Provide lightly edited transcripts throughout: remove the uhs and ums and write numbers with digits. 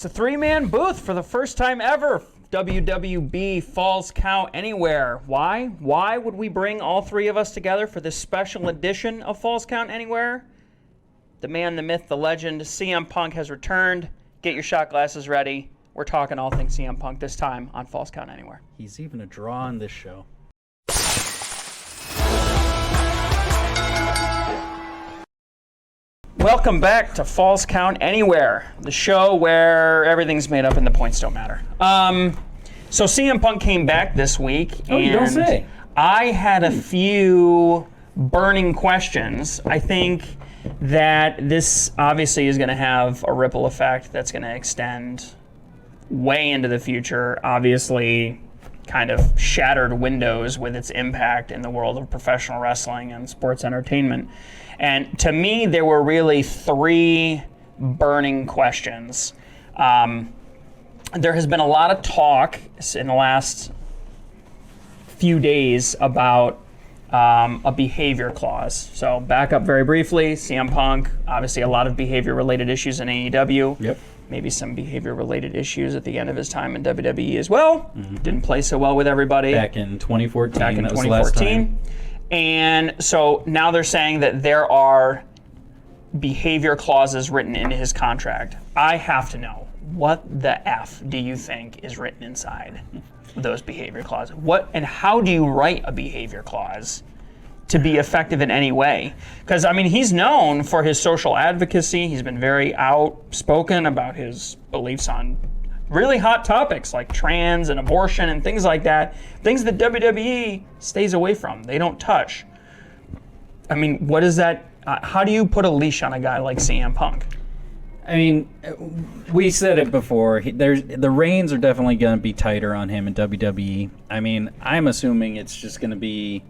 It's a three-man booth for the first time ever. WWB Falls Count Anywhere. Why? Why would we bring all three of us together for this special edition of Falls Count Anywhere? The man, the myth, the legend, CM Punk has returned. Get your shot glasses ready. We're talking all things CM Punk this time on Falls Count Anywhere. He's even a draw on this show. Welcome back to Falls Count Anywhere, the show where everything's made up and the points don't matter. So CM Punk came back this week, and you don't say. I had a few burning questions. I think that this obviously is going to have a ripple effect that's going to extend way into the future. Obviously, kind of shattered windows with its impact in the world of professional wrestling and sports entertainment. And to me, there were really three burning questions. There has been a lot of talk in the last few days about a behavior clause. So back up very briefly, CM Punk, obviously a lot of behavior-related issues in AEW. Yep. Maybe some behavior-related issues at the end of his time in WWE as well. Mm-hmm. Didn't play so well with everybody. Back in 2014. Back in that 2014. was the last time. And so now they're saying that there are behavior clauses written into his contract. I have to know, what the F do you think is written inside those behavior clauses? What and how do you write a behavior clause to be effective in any way? Because, I mean, he's known for his social advocacy. He's been very outspoken about his beliefs on really hot topics like trans and abortion and things like that. Things that WWE stays away from. They don't touch. I mean, what is that? How do you put a leash on a guy like CM Punk? I mean, we said it before. The reins are definitely going to be tighter on him in WWE. I mean, I'm assuming it's just going to be,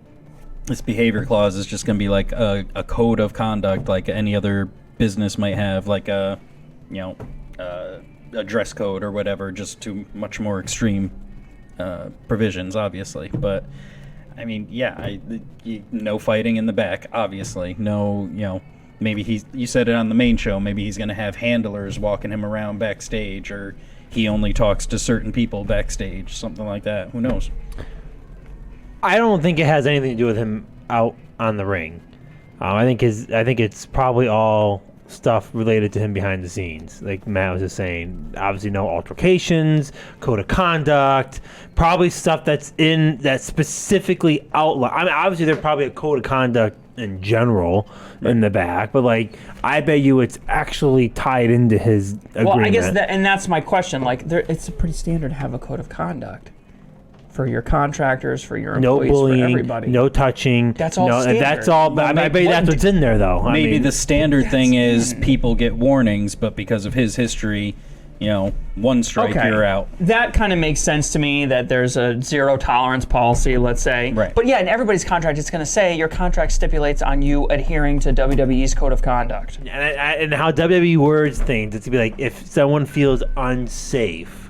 this behavior clause is just going to be like a code of conduct like any other business might have, like a dress code or whatever, just to much more extreme provisions, obviously. But I mean, yeah, no fighting in the back, obviously. No, maybe you said it on the main show, maybe he's going to have handlers walking him around backstage, or he only talks to certain people backstage, something like that. Who knows? I don't think it has anything to do with him out on the ring. I think it's probably all stuff related to him behind the scenes, like Matt was just saying. Obviously, no altercations, code of conduct, probably stuff that specifically outline. I mean, obviously, there's probably a code of conduct in general in the back, but like, I bet you it's actually tied into his agreement. Well, I guess that's my question. Like, it's pretty standard to have a code of conduct for your contractors, for your employees, no bullying, for everybody. No touching. That's all standard. That's all. Well, I bet that's what's in there, though. Maybe the standard thing is people get warnings, but because of his history, one strike, you're out. That kind of makes sense to me, that there's a zero tolerance policy, let's say. Right. But yeah, in everybody's contract, it's going to say your contract stipulates on you adhering to WWE's code of conduct. And how WWE words things, it's to be like, if someone feels unsafe,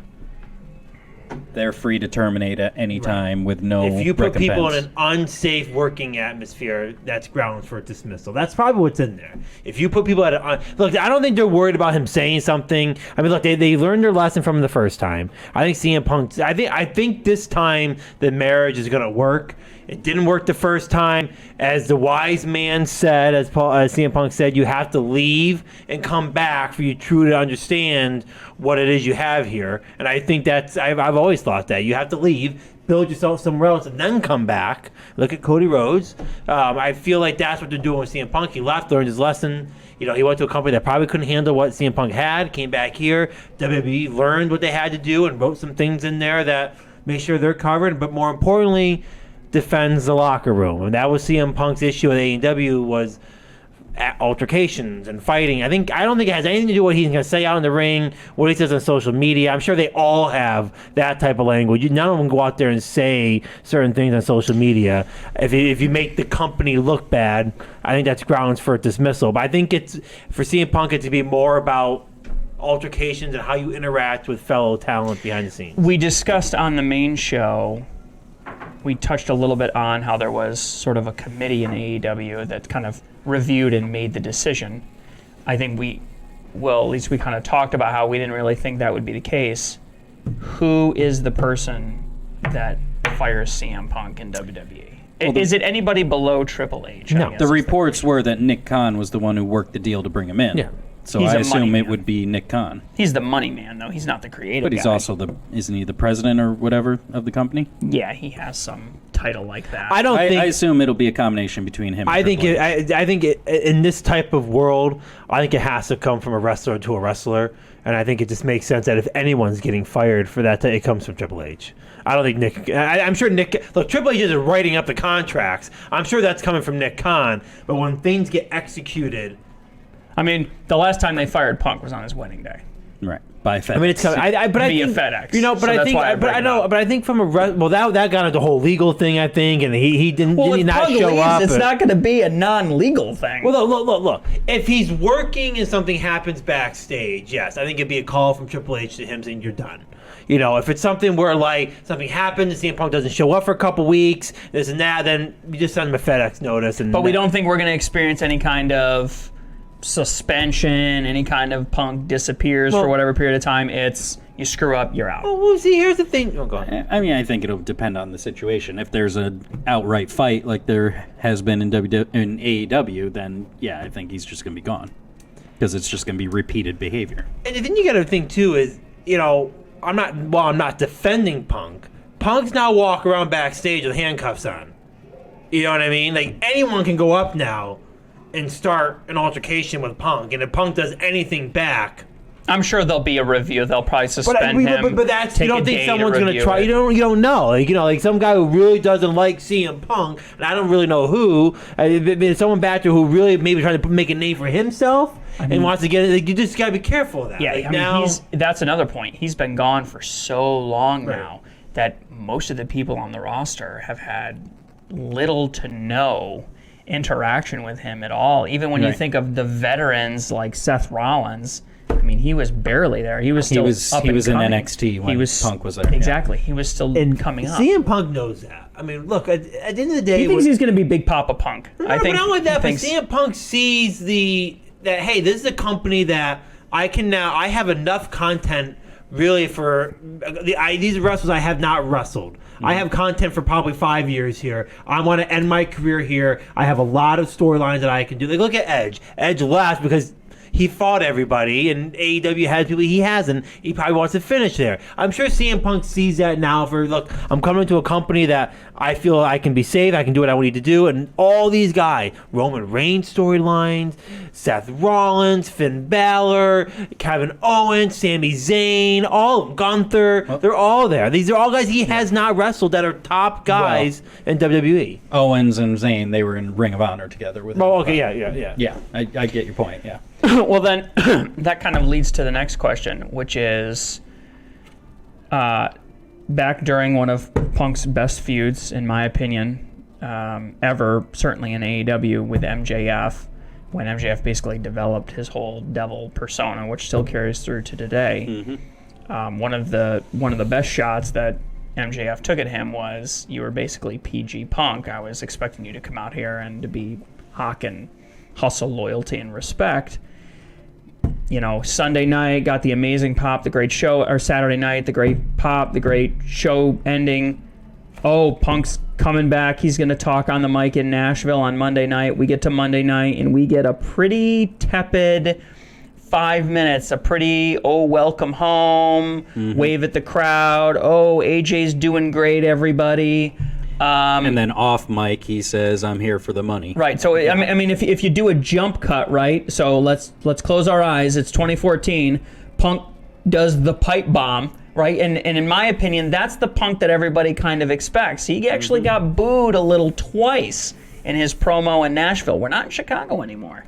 they're free to terminate at any time with no recompense. If you put people in recompense. an unsafe working atmosphere, that's grounds for dismissal. That's probably what's in there. If you put people look, I don't think they're worried about him saying something. I mean, look, they learned their lesson from the first time. I think CM Punk. I think this time the marriage is going to work. It didn't work the first time. As the wise man said, as CM Punk said, you have to leave and come back for you truly to understand what it is you have here. And I think I've always thought that. You have to leave, build yourself somewhere else, and then come back. Look at Cody Rhodes. I feel like that's what they're doing with CM Punk. He left, learned his lesson. He went to a company that probably couldn't handle what CM Punk had, came back here. WWE learned what they had to do and wrote some things in there that make sure they're covered. But more importantly, defends the locker room. And that was CM Punk's issue with AEW, was altercations and fighting. I don't think it has anything to do with what he's going to say out in the ring, what he says on social media. I'm sure they all have that type of language. None of them go out there and say certain things on social media. If you make the company look bad, I think that's grounds for dismissal. But I think it's for CM Punk to be more about altercations and how you interact with fellow talent behind the scenes. We discussed on the main show, we touched a little bit on how there was sort of a committee in AEW that kind of reviewed and made the decision. I think we well, at least we kind of talked about how we didn't really think that would be the case. Who is the person that fires CM Punk in WWE? Is it anybody below Triple H? No. The reports were that Nick Khan was the one who worked the deal to bring him in. Yeah. So He's I a assume money it man. would be Nick Khan. He's the money man, though. He's not the creative But he's guy. also isn't he the president or whatever of the company? Yeah, he has some title like that. I don't think. I assume it'll be a combination between him and I think Triple H. I think in this type of world, I think it has to come from a wrestler to a wrestler, and I think it just makes sense that if anyone's getting fired for that, it comes from Triple H. I don't think Nick. I'm sure Nick. Look, Triple H isn't writing up the contracts. I'm sure that's coming from Nick Khan. But when things get executed, I mean, the last time they fired Punk was on his wedding day. Right. By FedEx. I mean, it's coming. But I Via think, FedEx. You know, but So I that's think, why I but bring I it know, up. but I think from a well, that got into the whole legal thing. I think, and he didn't Well, did he if not Punk show leaves, up. it's not going to be a non-legal thing. Well, look. If he's working and something happens backstage, yes, I think it'd be a call from Triple H to him saying you're done. You know, if it's something where like something happens and CM Punk doesn't show up for a couple weeks, this and that, then you just send him a FedEx notice. And But we don't think we're going to experience any kind of suspension, any kind of Punk disappears for whatever period of time. It's you screw up, you're out. Well, see, here's the thing. Oh, go ahead. I mean, I think it'll depend on the situation. If there's an outright fight like there has been in AEW, then yeah, I think he's just going to be gone because it's just going to be repeated behavior. And the thing you got to think too is, you know, I'm not defending Punk. Punk's now walking around backstage with handcuffs on. You know what I mean? Like anyone can go up now and start an altercation with Punk, and if Punk does anything back, I'm sure there'll be a review. They'll probably suspend him. but that's take you a don't think day someone's to gonna review try. it. You don't know. Like you know, like some guy who really doesn't like CM Punk, and I don't really know who. There's someone back there who really maybe trying to make a name for himself and wants to get it. Like, you just gotta be careful of that. Yeah, like, I mean, now, that's another point. He's been gone for so long now that most of the people on the roster have had little to no interaction with him at all. Even when you think of the veterans like Seth Rollins, I mean, he was barely there. He was still up he and was in coming. NXT when Punk was there. Exactly. He was still and coming up. CM Punk knows that. I mean, look, at the end of the day, He thinks he's going to be Big Papa Punk. I think. But not only that, he but thinks- CM Punk sees that hey, this is a company that I have enough content really for these wrestlers I have not wrestled. I have content for probably 5 years here. I want to end my career here. I have a lot of storylines that I can do. Like look at Edge. Edge left because he fought everybody, and AEW has people he hasn't. He probably wants to finish there. I'm sure CM Punk sees that now. Look, I'm coming to a company that I feel I can be safe. I can do what I need to do, and all these guys, Roman Reigns storylines, Seth Rollins, Finn Balor, Kevin Owens, Sami Zayn, Gunther. They're all there. These are all guys he has not wrestled that are top guys in WWE. Owens and Zayn, they were in Ring of Honor together with him. Oh, okay, yeah. Yeah, I get your point, yeah. Well, then that kind of leads to the next question, which is back during one of Punk's best feuds, in my opinion, ever, certainly in AEW with MJF, when MJF basically developed his whole devil persona, which still carries through to today. One of the best shots that MJF took at him was, you were basically PG Punk. I was expecting you to come out here and to be hawking hustle, loyalty, and respect. You know, Sunday night got the amazing pop, the great show, or Saturday night, the great pop, the great show ending. Oh, Punk's coming back. He's going to talk on the mic in Nashville on Monday night. We get to Monday night, and we get a pretty tepid 5 minutes, a pretty, welcome home, wave at the crowd. Oh, AJ's doing great, everybody. And then off mic, he says, "I'm here for the money." Right. So I mean, if you do a jump cut, right? So let's close our eyes. It's 2014. Punk does the pipe bomb, right? And in my opinion, that's the Punk that everybody kind of expects. He actually got booed a little twice in his promo in Nashville. We're not in Chicago anymore,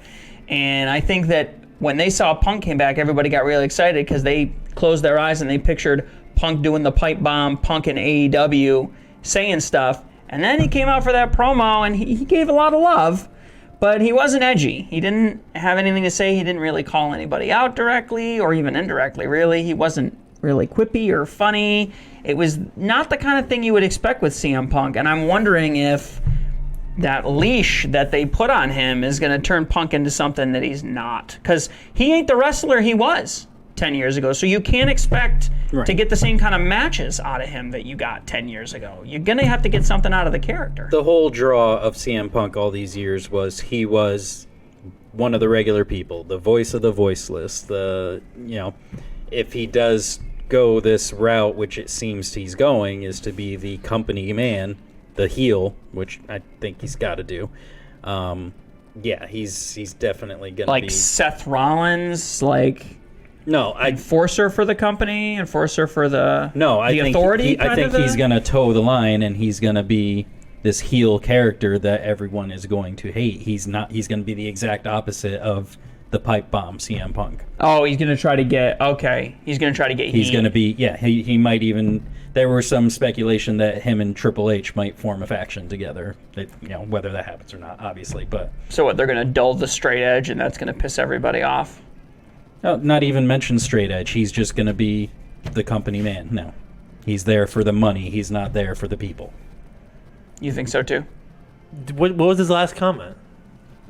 and I think that when they saw Punk came back, everybody got really excited because they closed their eyes and they pictured Punk doing the pipe bomb, Punk in AEW. Saying stuff, and then he came out for that promo and he gave a lot of love, but he wasn't edgy. He didn't have anything to say. He didn't really call anybody out directly or even indirectly, really. He wasn't really quippy or funny. It was not the kind of thing you would expect with CM Punk, and I'm wondering if that leash that they put on him is going to turn Punk into something that he's not. Because he ain't the wrestler he was 10 years ago. So you can't expect to get the same kind of matches out of him that you got 10 years ago. You're going to have to get something out of the character. The whole draw of CM Punk all these years was he was one of the regular people, the voice of the voiceless. If he does go this route, which it seems he's going, is to be the company man, the heel, which I think he's got to do. He's definitely going to be... Like Seth Rollins, enforcer for the company, enforcer for the authority. I think he's going to toe the line, and he's going to be this heel character that everyone is going to hate. He's not. He's going to be the exact opposite of the pipe bomb CM Punk. Oh, he's going to try to get... Okay. He's going to try to get He's heat. going to be... Yeah, he might even... There was some speculation that him and Triple H might form a faction together. Whether that happens or not, obviously, but... So what, they're going to dull the straight edge, and that's going to piss everybody off? No, not even mention straight edge. He's just going to be the company man. No. He's there for the money. He's not there for the people. You think so, too? What was his last comment?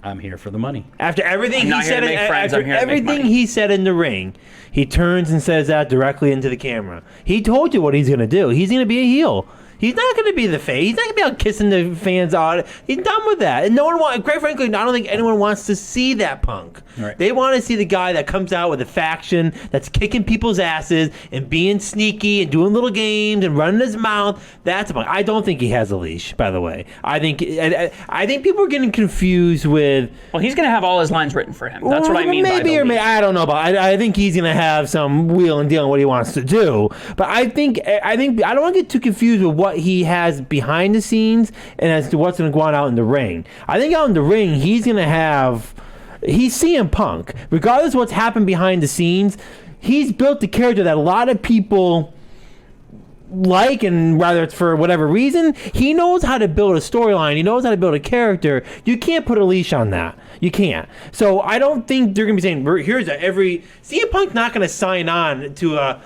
I'm here for the money. After everything I'm he not here said, to make friends, I'm here to make money. he said in the ring, he turns and says that directly into the camera. He told you what he's going to do. He's going to be a heel. He's not going to be the face. He's not going to be out kissing the fans out. He's done with that. And no one wants, quite frankly, I don't think anyone wants to see that Punk. Right. They want to see the guy that comes out with a faction that's kicking people's asses and being sneaky and doing little games and running his mouth. That's Punk. I don't think he has a leash, by the way. I think people are getting confused with... Well, he's going to have all his lines written for him. That's what I mean by the leash. I don't know about. I think he's going to have some wheel and deal on what he wants to do. But I don't want to get too confused with what he has behind the scenes and as to what's going to go on out in the ring. I think out in the ring, he's CM Punk. Regardless of what's happened behind the scenes, he's built the character that a lot of people like, and whether it's for whatever reason, he knows how to build a storyline. He knows how to build a character. You can't put a leash on that. You can't. So I don't think they're going to be saying, CM Punk's not going to sign on to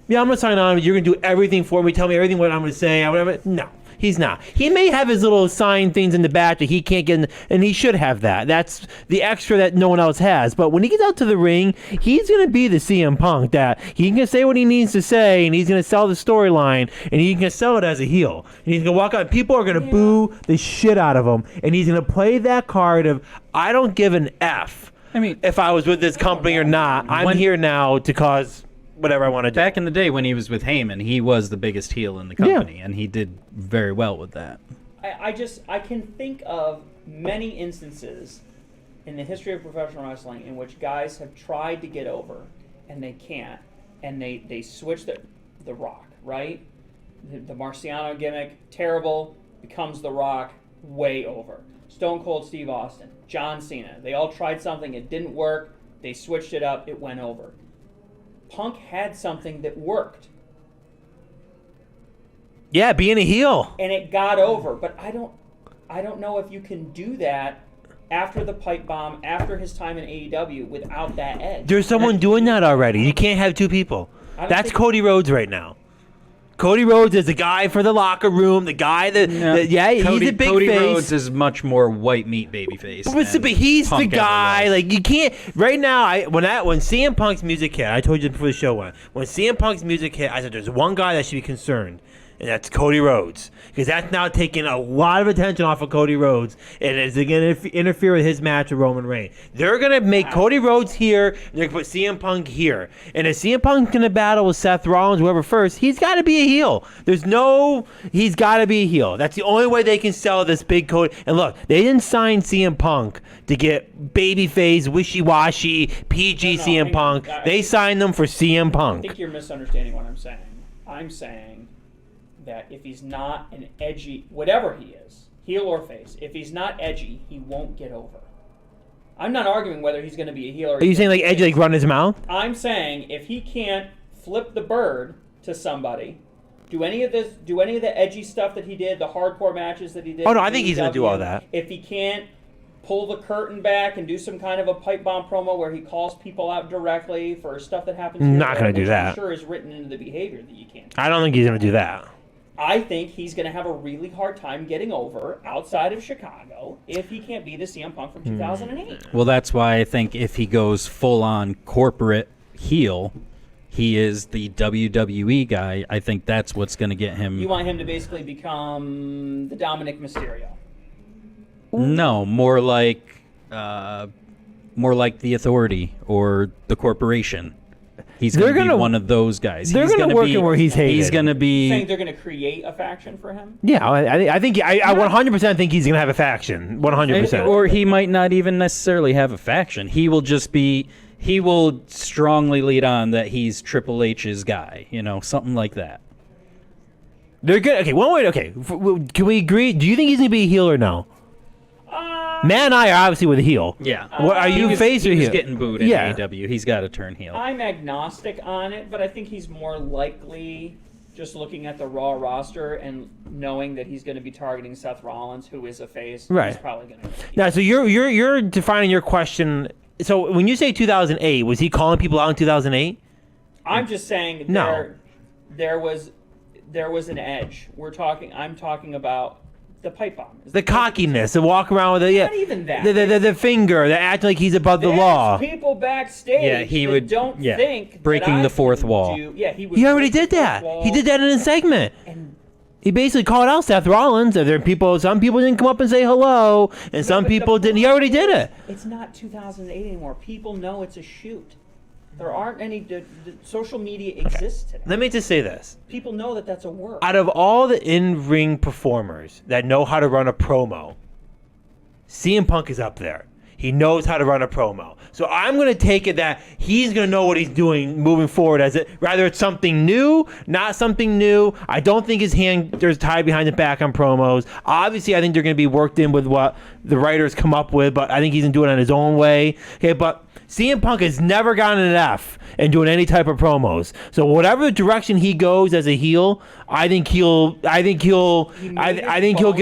I'm going to sign on. You're going to do everything for me. Tell me everything what I'm going to say. No, he's not. He may have his little sign things in the back that he can't get in, and he should have that. That's the extra that no one else has. But when he gets out to the ring, he's going to be the CM Punk that he can say what he needs to say, and he's going to sell the storyline, and he can sell it as a heel. And he's going to walk out, and people are going to boo the shit out of him, and he's going to play that card of, I don't give an F if I was with this company or not. I'm here now to cause... whatever I want to do. Back in the day when he was with Heyman, he was the biggest heel in the company, and he did very well with that. I can think of many instances in the history of professional wrestling in which guys have tried to get over and they can't, and they switch the Rock, right? The Marciano gimmick, terrible, becomes the Rock, way over. Stone Cold Steve Austin, John Cena, they all tried something, it didn't work, they switched it up, it went over. Punk had something that worked. Yeah, being a heel. And it got over. But I don't know if you can do that after the pipe bomb, after his time in AEW, without that edge. There's someone doing that already. You can't have two people. That's Cody Rhodes right now. Cody Rhodes is the guy for the locker room, the guy he's a big Cody face. Rhodes is much more white meat babyface. But he's the Punk guy. ever was. Like, you can't right now. When CM Punk's music hit, I told you before the show went. When CM Punk's music hit, I said there's one guy that should be concerned, and that's Cody Rhodes, because that's now taking a lot of attention off of Cody Rhodes, and it's going to interfere with his match with Roman Reigns. They're going to make Cody Rhodes here, and they're going to put CM Punk here. And if CM Punk's going to battle with Seth Rollins, whoever first, he's got to be a heel. He's got to be a heel. That's the only way they can sell this big Cody. And look, they didn't sign CM Punk to get babyface, wishy-washy, PG CM Punk. They signed them for CM Punk. I think you're misunderstanding what I'm saying. I'm saying that if he's not an edgy, whatever he is, heel or face, if he's not edgy, he won't get over. I'm not arguing whether he's going to be a heel or... Are you saying like edgy, like run his mouth? I'm saying if he can't flip the bird to somebody, do any of the edgy stuff that he did, the hardcore matches that he did... Oh, no, I think he's going to do all that. If he can't pull the curtain back and do some kind of a pipe bomb promo where he calls people out directly for stuff that happens... Not going to do that. I'm sure is written into the behavior that you can't. I don't think he's going to do that. I think he's going to have a really hard time getting over outside of Chicago if he can't be the CM Punk from 2008. Well, that's why I think if he goes full on corporate heel, he is the WWE guy. I think that's what's going to get him. You want him to basically become the Dominic Mysterio. No, more like the Authority or the Corporation. He's going to be one of those guys. They're going to work him where he's hated. He's going to be. Saying they're going to create a faction for him? Yeah, I think I 100% think he's going to have a faction. 100%. Or he might not even necessarily have a faction. He will just be. He will strongly lead on that he's Triple H's guy. Something like that. They're good. Okay, one way. Okay, can we agree? Do you think he's going to be a heel or no? Matt and I are obviously with a heel. Yeah. What are you face or heel? He's getting booed in AEW. He's got to turn heel. I'm agnostic on it, but I think he's more likely just looking at the Raw roster and knowing that he's going to be targeting Seth Rollins, who is a face. Right. He's probably going to. Now, so you're defining your question. So when you say 2008, was he calling people out in 2008? I'm just saying there was an edge. I'm talking about the pipe bomb. The cockiness, the walk around with Not even that. The finger, the acting like he's above the There's law. people backstage that think breaking that the fourth wall. He already did that. He did that in a segment. And He basically called out Seth Rollins. Some people didn't come up and say hello, and some people didn't. He already did it. It's not 2008 anymore. People know it's a shoot. There aren't any. Social media exists today. Let me just say this. People know that that's a work. Out of all the in-ring performers that know how to run a promo, CM Punk is up there. He knows how to run a promo. So I'm going to take it that he's going to know what he's doing moving forward. Rather it's something new, not something new. I don't think his hand there's tied behind the back on promos. Obviously, I think they're going to be worked in with what the writers come up with, but I think he's going to do it on his own way. Okay, but CM Punk has never gotten an F in doing any type of promos. So whatever direction he goes as a heel, I think he'll get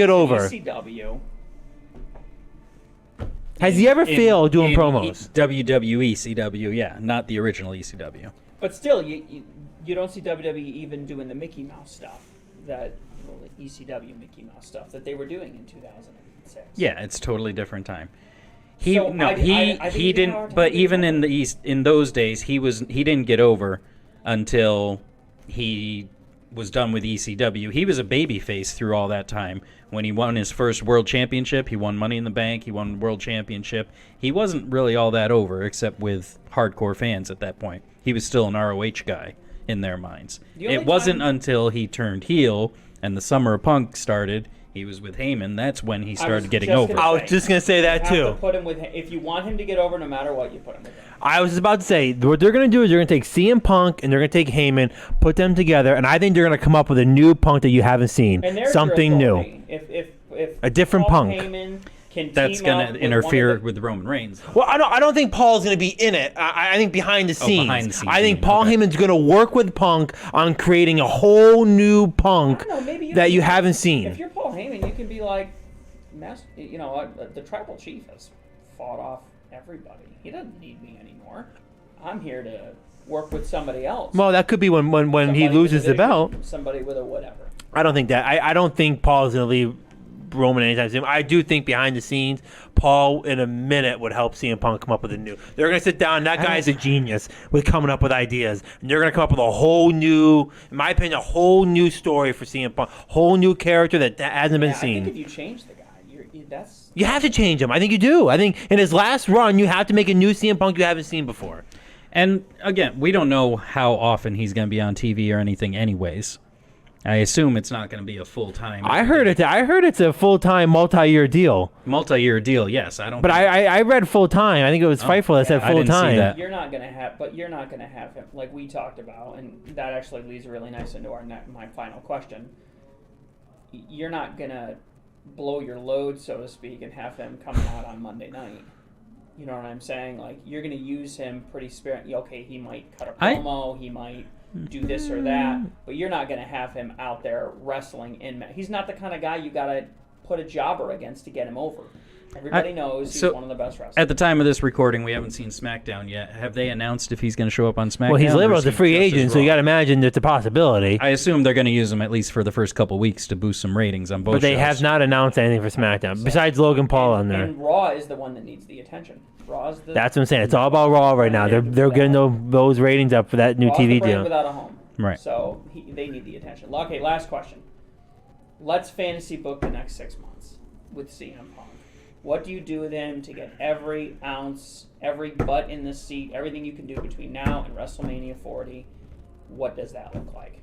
over. ECW. Has he ever failed doing promos? WWE CW, yeah, not the original ECW. But still, you don't see WWE even doing the Mickey Mouse stuff, the ECW Mickey Mouse stuff that they were doing in 2006. Yeah, it's totally different time. I think He didn't. But even in the East, in those days, he didn't get over until he was done with ECW. He was a babyface through all that time. When he won his first World Championship, he won Money in the Bank, he won World Championship. He wasn't really all that over, except with hardcore fans at that point. He was still an ROH guy in their minds. It wasn't until he turned heel and the Summer of Punk started. He was with Heyman. That's when he started getting over. I was just going to say that You have too. to put him with him. If you want him to get over, no matter what, you put him with him. I was just about to say, what they're going to do is they're going to take CM Punk and they're going to take Heyman, put them together, and I think they're going to come up with a new Punk that you haven't seen. And there's something your new. authority. If A different Paul Punk. Heyman can That's team going up to with interfere one of the- with Roman Reigns. Well, I don't think Paul's going to be in it. I think behind the scenes. behind the scenes, I you think mean. Paul Okay. Heyman's going to work with Punk on creating a whole new Punk I don't know, maybe that can- you haven't seen. If you're Paul Heyman, you can be like, the tribal chief has fought off everybody. He doesn't need me anymore. I'm here to work with somebody else. Well, that could be when he Somebody loses with a the belt. vision, somebody with a whatever. I don't think that. I don't think Paul's going to leave Roman anytime soon. I do think behind the scenes, Paul in a minute would help CM Punk come up with a new. They're going to sit down. That guy's a genius with coming up with ideas. And they're going to come up with a whole new, in my opinion, a whole new story for CM Punk. Whole new character that hasn't been I seen. think if you change the guy, that's You have to change him. I think you do. I think in his last run, you have to make a new CM Punk you haven't seen before. And again, we don't know how often he's going to be on TV or anything anyways. I assume it's not going to be a full-time. I heard it's a full-time, multi-year deal. Multi-year deal, yes. I don't. But I read full-time. I think it was Fightful that said I didn't see full-time. that. you're not gonna have him like we talked about, and that actually leads really nice into my final question. You're not gonna blow your load, so to speak, and have him coming out on Monday night. You know what I'm saying? Like, you're gonna use him pretty sparingly. Okay, he might cut a promo, he might do this or that, but you're not gonna have him out there wrestling in. He's not the kind of guy you gotta put a jobber against to get him over. Everybody knows he's so- one of the best wrestlers. At the time of this recording, we haven't seen SmackDown yet. Have they announced if he's going to show up on SmackDown? Well, he's or labeled is as a he free just agent, so you Raw? got to imagine it's a possibility. I assume they're going to use him at least for the first couple weeks to boost some ratings on both But they shows. have not announced anything for SmackDown besides Logan Paul on there. And Raw is the one that needs the attention. Raw's the That's what I'm saying. It's all about Raw right now. They're getting those ratings up for that new Raw's the TV brand deal. without a home. Right. So they need the attention. Okay, last question. Let's fantasy book the next 6 months with CM Punk. What do you do with him to get every ounce, every butt in the seat, everything you can do between now and WrestleMania 40? What does that look like?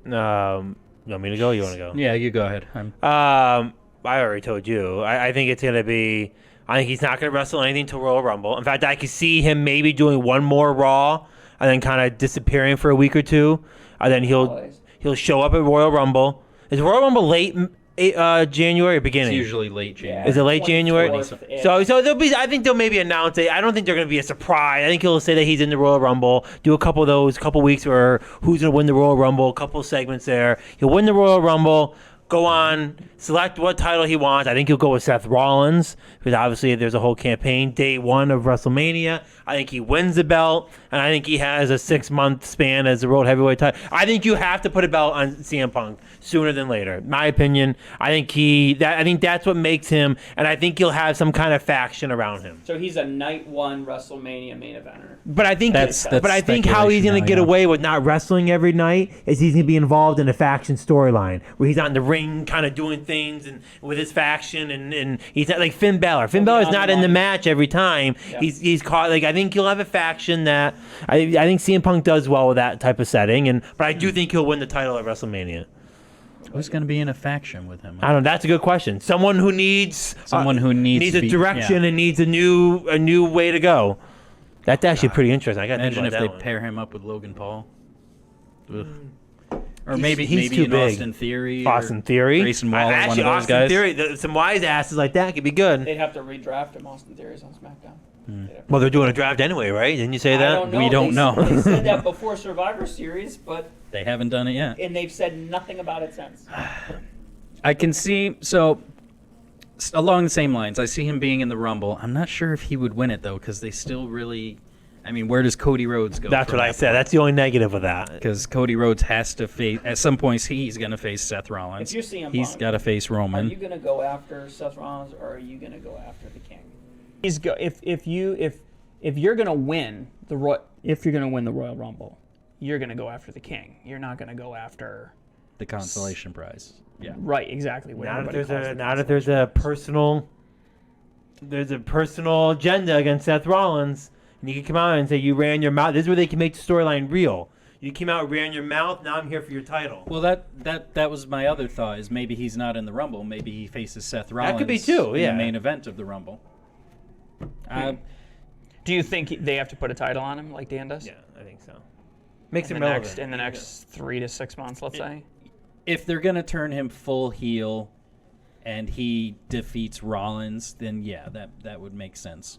You want me to go? You want to go? Yeah, you go ahead. I already told you. I think it's gonna be. I think he's not gonna wrestle anything till Royal Rumble. In fact, I could see him maybe doing one more Raw and then kind of disappearing for a week or two, and then he'll show up at Royal Rumble. Is Royal Rumble late January or beginning? It's usually late January. Is it late January? 24th-ish. So there'll be. I think they'll maybe announce it. I don't think they're going to be a surprise. I think he'll say that he's in the Royal Rumble. Do a couple of those, couple weeks where who's going to win the Royal Rumble. A couple of segments there. He'll win the Royal Rumble. Go on, select what title he wants. I think he'll go with Seth Rollins because obviously there's a whole campaign. Day one of WrestleMania. I think he wins the belt, and I think he has a 6-month span as the World Heavyweight title. I think you have to put a belt on CM Punk sooner than later. My opinion. I think I think that's what makes him, and I think he'll have some kind of faction around him. So he's a night one WrestleMania main eventer. But I think That's but I think how he's speculation going to now, get yeah. away with not wrestling every night is he's going to be involved in a faction storyline where he's not in the ring kind of doing things and with his faction and he's not like Finn Balor. Finn Balor's not in the match every time. Yeah. He's caught I think he'll have a faction that I think CM Punk does well with that type of setting but I do think he'll win the title at WrestleMania. Who's going to be in a faction with him? I don't know. That's a good question. Someone who needs needs a to be- direction yeah. and needs a new way to go. That's actually pretty interesting. I got to think Imagine about if that they one. pair him up with Logan Paul. Ugh. Or He's maybe too an big. Austin Theory. Austin Theory. Grayson Waller, Actually, one of those Austin guys. Theory, some wise asses like that could be good. They'd have to redraft him. Austin Theory's on SmackDown. Well, they're doing a draft anyway, right? Didn't you say I that? don't know. We don't know. They said that before Survivor Series, but They haven't done it yet. and they've said nothing about it since. I can see, so along the same lines, I see him being in the Rumble. I'm not sure if he would win it, though, because they still really, I mean, where does Cody Rhodes go? That's what I said. That's the only negative of that. Because Cody Rhodes has to face, at some points, he's going to face Seth Rollins. If you're CM He's Punk, got to face Are Roman. you going to go after Seth Rollins or are you going to go after the King? If you're going to win the Royal Rumble, you're going to go after the King. You're not going to go after The consolation prize. Yeah. right exactly what Not if everybody calls the there's a personal agenda against Seth Rollins, and you can come out and say you ran your mouth. This is where they can make the storyline real. You came out, ran your mouth. Now I'm here for your title. Well, that was my other thought, is maybe he's not in the Rumble. Maybe he faces Seth Rollins. could be too, in yeah. the main event of the Rumble. Do you think they have to put a title on him like Dan does? Yeah, I think so. Makes In him the relevant. next 3 to 6 months, let's say. If they're going to turn him full heel and he defeats Rollins, then yeah, that would make sense.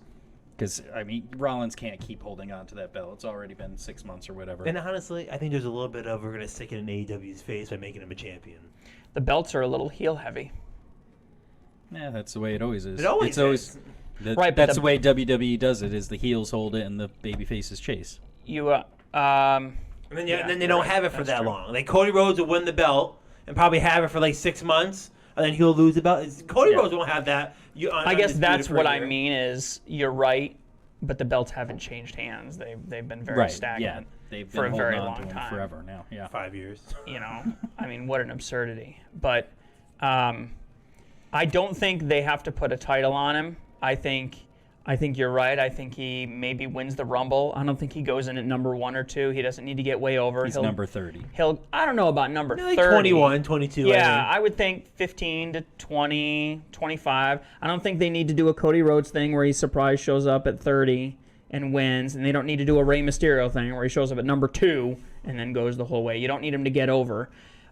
Because, I mean, Rollins can't keep holding on to that belt. It's already been 6 months or whatever. And honestly, I think there's a little bit of we're going to stick it in AEW's face by making him a champion. The belts are a little heel heavy. Yeah, that's the way it always is. It always is. Right, but that's the- the way WWE does it, is the heels hold it and the baby faces chase. You And then they don't have it for that's that true. long. Like Cody Rhodes will win the belt and probably have it for like 6 months, and then he'll lose the belt. Cody Rhodes won't have that. I guess that's what I mean. mean is you're right, but the belts haven't changed hands. They've been very stagnant Yeah, they've for been a very holding on long to him time. forever now. Yeah. 5 years. You know, I mean, what an absurdity. But I don't think they have to put a title on him. I think you're right. I think he maybe wins the Rumble. I don't think he goes in at number 1 or 2. He doesn't need to get way over. He's number 30. I don't know about number Like 30. 21, 22. Yeah, I would think 15 to 20, 25. I don't think they need to do a Cody Rhodes thing where he surprise shows up at 30 and wins, and they don't need to do a Rey Mysterio thing where he shows up at number 2 and then goes the whole way. You don't need him to get over.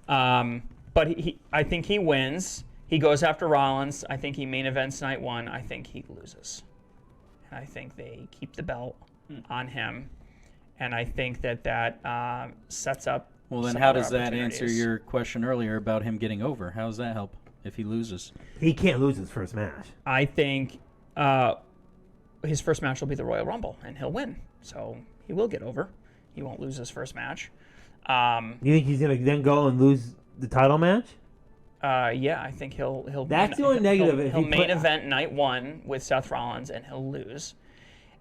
But I think he wins. He goes after Rollins. I think he main events night 1. I think he loses. And I think they keep the belt on him. And I think that sets up Well, then some how other does that answer opportunities. your question earlier about him getting over? How does that help if he loses. He can't lose his first match. I think his first match will be the Royal Rumble, and he'll win. So he will get over. He won't lose his first match. You think he's gonna then go and lose the title match? Yeah, I think he'll. That's the only negative. If He'll he main put- event night 1 with Seth Rollins, and he'll lose.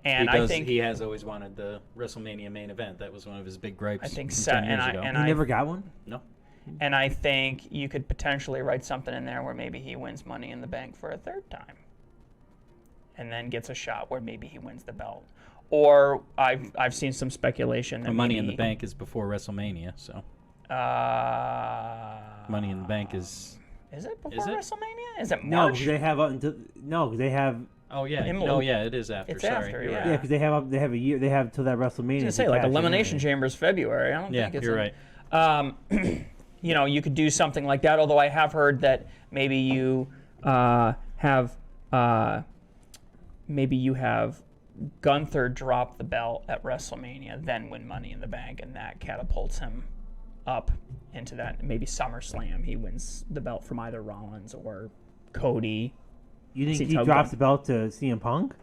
And Because I think he has always wanted the WrestleMania main event. That was one of his big gripes. I think from Seth 10 years ago. He never got one. No. And I think you could potentially write something in there where maybe he wins Money in the Bank for a third time, and then gets a shot where maybe he wins the belt. Or I've seen some speculation that Money in maybe, the Bank is before WrestleMania, so Money in the Bank is. Is it before Is it? WrestleMania? Is it No, March? because they have up until because they have Oh yeah, Imola- no, yeah, it is after. It's Sorry, after, you're yeah. right. yeah because they have a year. They have till that WrestleMania. I was gonna to say like cash in Elimination on it. Chamber's February. I don't Yeah, think it's you're in- right. You know, you could do something like that. Although I have heard that maybe you have Gunther drop the belt at WrestleMania, then win Money in the Bank, and that catapults him up into that. Maybe SummerSlam, he wins the belt from either Rollins or Cody. You think See, he Tug drops Gun- the belt to CM Punk?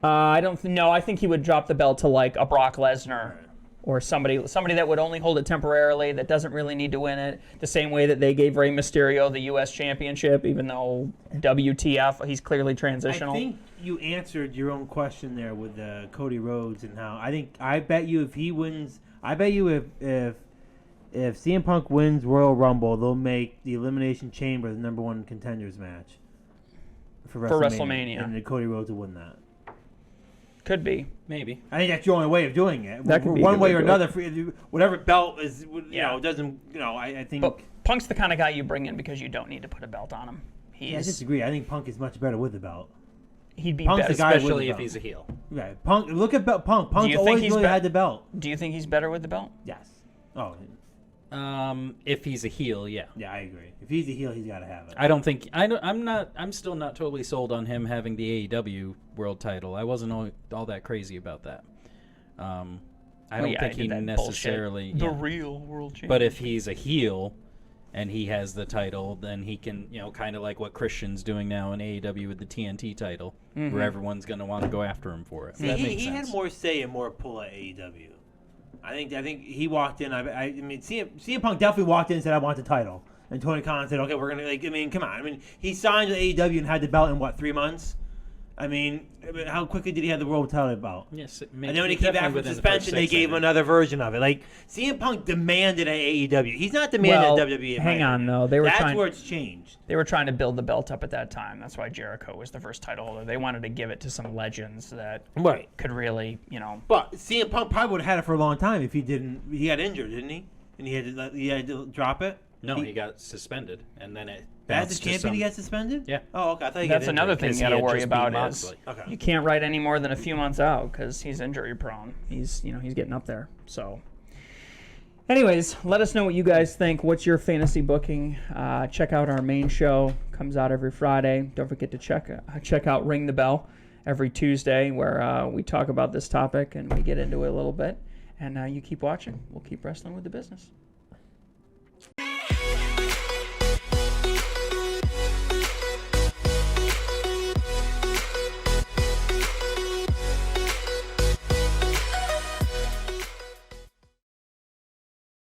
I don't know. I think he would drop the belt to like a Brock Lesnar or somebody that would only hold it temporarily, that doesn't really need to win it. The same way that they gave Rey Mysterio the U.S. Championship, even though WTF, he's clearly transitional. I think you answered your own question there with Cody Rhodes and how I bet you if he wins, I bet you if CM Punk wins Royal Rumble, they'll make the Elimination Chamber the #1 contenders match for WrestleMania. and then Cody Rhodes will win that. Could be. Maybe. I think that's your only way of doing it. That could be a one good way way or to do it. another. For whatever belt is, Yeah. doesn't. I think. But Punk's the kind of guy you bring in because you don't need to put a belt on him. I disagree. I think Punk is much better with the belt. He'd be Punk's better. the guy with Especially the if belt. he's a heel. Right. Punk. Look at Punk. Punk's you think always he's really be- had the belt. Do you think he's better with the belt? Yes. Oh, If he's a heel, yeah. yeah, I agree. If he's a heel, he's got to have it. I don't think I'm still not totally sold on him having the AEW world title. I wasn't all that crazy about that. I don't think he necessarily. The yeah. real world champion. But if he's a heel and he has the title, then he can, kind of like what Christian's doing now in AEW with the TNT title, where everyone's going to want to go after him for it. See, That he makes sense. had more say and more pull at AEW. I think he walked in. I mean, CM Punk definitely walked in and said, "I want the title," and Tony Khan said, "Okay, we're gonna." Come on. I mean, he signed with AEW and had the belt in what 3 months? I mean, how quickly did he have the world title belt? Yes, And then when he came back from within the suspension, first they 6, gave him another version of it. Like CM Punk demanded at AEW. He's not demanding Well, at WWE. in hang my on, opinion. though. They were That's trying- where it's changed. They were trying to build the belt up at that time. That's why Jericho was the first title holder. They wanted to give it to some legends that Right. could really, But CM Punk probably would have had it for a long time if he didn't. He got injured, didn't he? And he had to drop it. No, he got suspended, and then it. As bounced a to champion, some- he got suspended. Yeah. Oh, okay. I thought he that's got another injured. thing you Because got he to had worry just beat about Moxley. is Okay. you can't write any more than a few months out because he's injury prone. He's getting up there. So, anyways, let us know what you guys think. What's your fantasy booking? Check out our main show. Comes out every Friday. Don't forget to check out Ring the Bell every Tuesday, where we talk about this topic and we get into it a little bit. And you keep watching. We'll keep wrestling with the business.